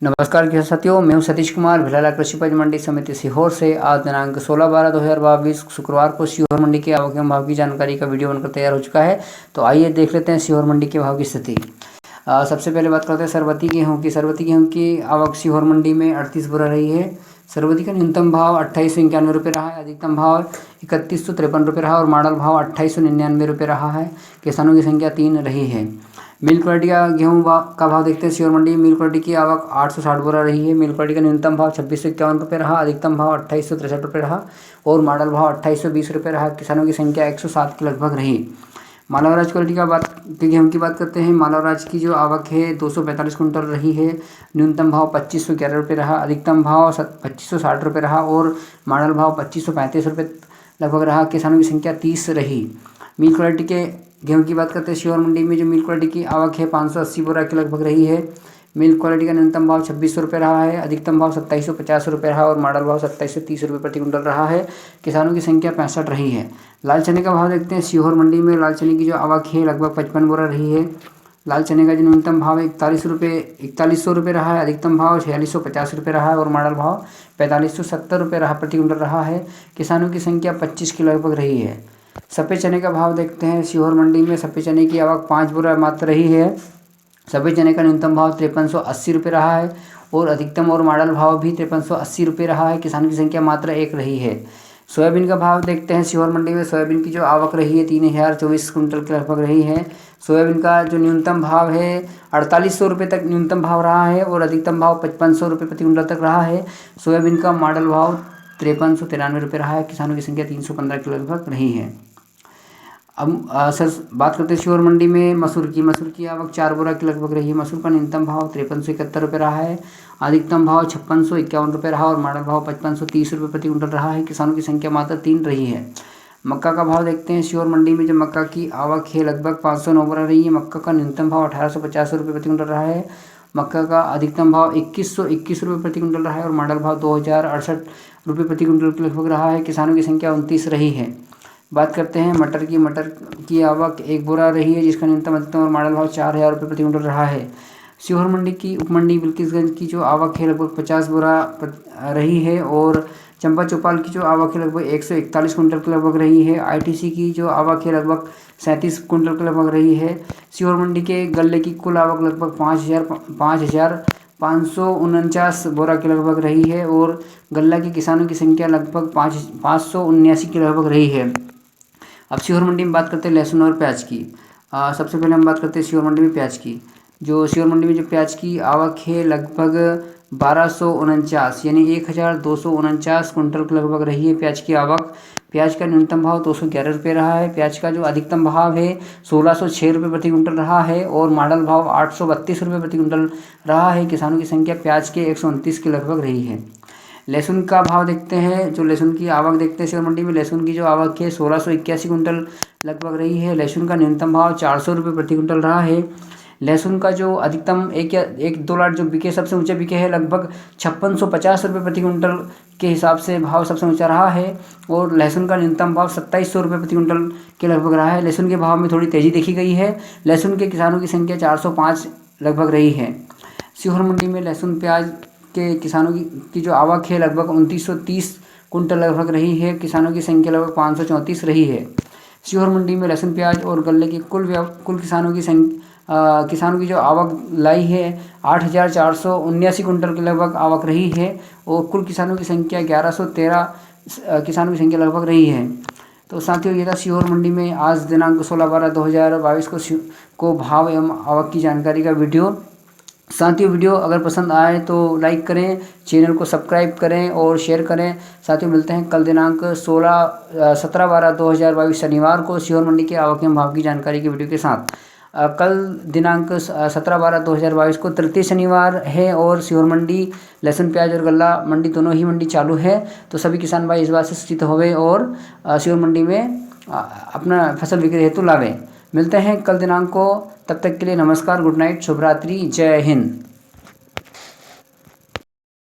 नमस्कार किसान साथियों, मैं हूं सतीश कुमार भिलाला कृषि उपज मंडी समिति सीहोर से। आज दिनांक 16/12/2022 शुक्रवार को सीहोर मंडी के आवक एवं भाव की जानकारी का वीडियो बनकर तैयार हो चुका है। तो आइए देख लेते हैं सीहोर मंडी के भाव की स्थिति। सबसे पहले बात करते हैं सरबती गेहूँ की। सरबती गेहूँ की आवक सीहोर मंडी में 38 बोरा रही है। सरबती का न्यूनतम भाव 2891 रुपये रहा है, अधिकतम भाव 3153 रुपये रहा और मॉडल भाव 2899 रुपये रहा है। किसानों की संख्या 3 रही है। मिल क्वालिटी का गेहूँ का भाव देखते हैं सीहोर मंडी में। मिल क्वालिटी की आवक 860 बोरा रही है। मिल क्वालिटी का न्यूनतम भाव 2651 रुपये रहा, अधिकतम भाव 2863 रुपये रहा और मॉडल भाव 2820 रुपये रहा। किसानों की संख्या 107 के लगभग रही। मालावराज क्वालिटी की गेहूँ की बात करते हैं। मालावराज की जो आवक है 245 कुंटल रही है। न्यूनतम भाव 2511 रुपये रहा, अधिकतम भाव 2560 रुपये रहा और मॉडल भाव 2535 रुपये लगभग रहा। किसानों की संख्या 30 रही। मिल क्वालिटी के गेहूँ की बात करते हैं सीहोर मंडी में। जो मिल क्वालिटी की आवक है 580 बोरा के लगभग रही है। मिल क्वालिटी का न्यूनतम भाव 2600 रुपये रहा है, अधिकतम भाव 2750 रुपये रहा और मॉडल भाव 2730 रुपये प्रति कुंटल रहा है। किसानों की संख्या 65 रही है। लाल चने का भाव देखते हैं सीहोर मंडी में। लाल चने की जो आवक है लगभग 55 बोरा रही है। लाल चने का जो न्यूनतम भाव 4100 रुपये रहा है, अधिकतम भाव 4650 रुपये रहा है और मॉडल भाव 4570 रुपये रहा प्रति कुंटल रहा है। किसानों की संख्या 25 के लगभग रही है। सफ़ेद चने का भाव देखते हैं सीहोर मंडी में। सफ़ेद चने की आवक 5 बोरा मात्र रही है। सफ़ेद चने का न्यूनतम भाव 5380 रुपये रहा है और अधिकतम और मॉडल भाव भी 5380 रुपये रहा है। किसानों की संख्या मात्र 1 रही है। सोयाबीन का भाव देखते हैं सीहोर मंडी में। सोयाबीन की जो आवक रही है 3024 कुंटल के लगभग रही है। सोयाबीन का जो न्यूनतम भाव है 4800 रुपये तक न्यूनतम भाव रहा है और अधिकतम भाव 5500 रुपये प्रति कुंटल तक रहा है। सोयाबीन का मॉडल भाव 5393 रुपये रहा है। किसानों की संख्या 315 के लगभग रही है। अब सर बात करते हैं सीहोर मंडी में मसूर की। मसूर की आवक 4 बोरा के लगभग रही है। मसूर का न्यूनतम भाव 5371 रुपये रहा है, अधिकतम भाव 5651 रुपये रहा और मॉडल भाव 5530 रुपये प्रति कुंटल रहा है। किसानों की संख्या मात्र 3 रही है। मक्का का भाव देखते हैं सीहोर मंडी में। जो मक्का की आवक है लगभग 509 बोरा रही है। मक्का का न्यूनतम भाव 1850 रुपये प्रति कुंटल रहा है। मक्का का अधिकतम भाव 2121 रुपये प्रति कुंटल रहा है और मॉडल भाव 2068 रुपये प्रति कुंटल के लगभग रहा है। किसानों की संख्या 29 रही है। बात करते हैं मटर की। मटर की आवक 1 बोरा रही है, जिसका न्यूनतम अधिकतम और मॉडल भाव 4000 रुपये प्रति कुंटल रहा है। सीहोर मंडी की उपमंडी बिल्किसगंज की जो आवक है लगभग 50 बोरा रही है और चंपा चौपाल की जो आवक है लगभग 141 कुंटल के लगभग रही है। आईटीसी की जो आवक है लगभग 37 कुंटल के लगभग रही है। सीहोर मंडी के गल्ले की कुल आवक लगभग 5549 बोरा के लगभग रही है और गल्ला के किसानों की संख्या लगभग 579 के लगभग रही है। अब सीहोर मंडी में बात करते हैं लहसुन और प्याज की। सबसे पहले हम बात करते हैं सीहोर मंडी में प्याज की। जो सीहोर मंडी में जो प्याज की आवक है लगभग 1249 यानी 1249 कुंटल के लगभग रही है प्याज की आवक। प्याज का न्यूनतम भाव 211 रुपये रहा है। प्याज का जो अधिकतम भाव है 1606 रुपये प्रति कुंटल रहा है और मॉडल भाव 832 रुपये प्रति कुंटल रहा है। किसानों की संख्या प्याज के 129 के लगभग रही है। लहसुन का भाव देखते हैं। जो लहसुन की आवक देखते हैं सीहोर मंडी में। लहसुन की जो आवक है 1681 कुंटल लगभग रही है। लहसुन का न्यूनतम भाव 400 रुपये प्रति कुंटल रहा है। लहसुन का जो अधिकतम एक दो लाट जो बिके सबसे ऊंचे बिके हैं लगभग 5650 रुपये प्रति कुंटल के हिसाब से भाव सबसे ऊंचा रहा है और लहसुन का न्यूनतम भाव 2700 रुपये प्रति कुंटल के लगभग रहा है। लहसुन के भाव में थोड़ी तेज़ी देखी गई है। लहसुन के किसानों की संख्या 405 लगभग रही है। सीहोर मंडी में लहसुन प्याज के किसानों की जो आवक है लगभग 2930 कुंटल लगभग रही है। किसानों की संख्या लगभग 534 रही है। सीहोर मंडी में लहसुन प्याज और गल्ले की कुल किसानों की जो आवक लाई है 8479 कुंटल के लगभग आवक रही है और कुल किसानों की संख्या 1113 किसानों की संख्या लगभग रही है। तो साथियों, ये था सीहोर मंडी में आज दिनांक 16/12/2022 को भाव एवं आवक की जानकारी का वीडियो। साथियों, वीडियो अगर पसंद आए तो लाइक करें, चैनल को सब्सक्राइब करें और शेयर करें। साथियों, मिलते हैं कल दिनांक 17/12/2022 शनिवार को सीहोर मंडी के आवक एवं भाव की जानकारी के वीडियो के साथ। कल दिनांक 17/12/2022 को तृतीय शनिवार है और सीहोर मंडी लहसुन प्याज और गल्ला मंडी दोनों ही मंडी चालू है। तो सभी किसान भाई इस बात से सूचित होवे और सीहोर मंडी में अपना फसल बिक्री हेतु लावें। मिलते हैं कल दिनांक को। तब तक के लिए नमस्कार, गुड नाइट, शुभ रात्रि, जय हिंद।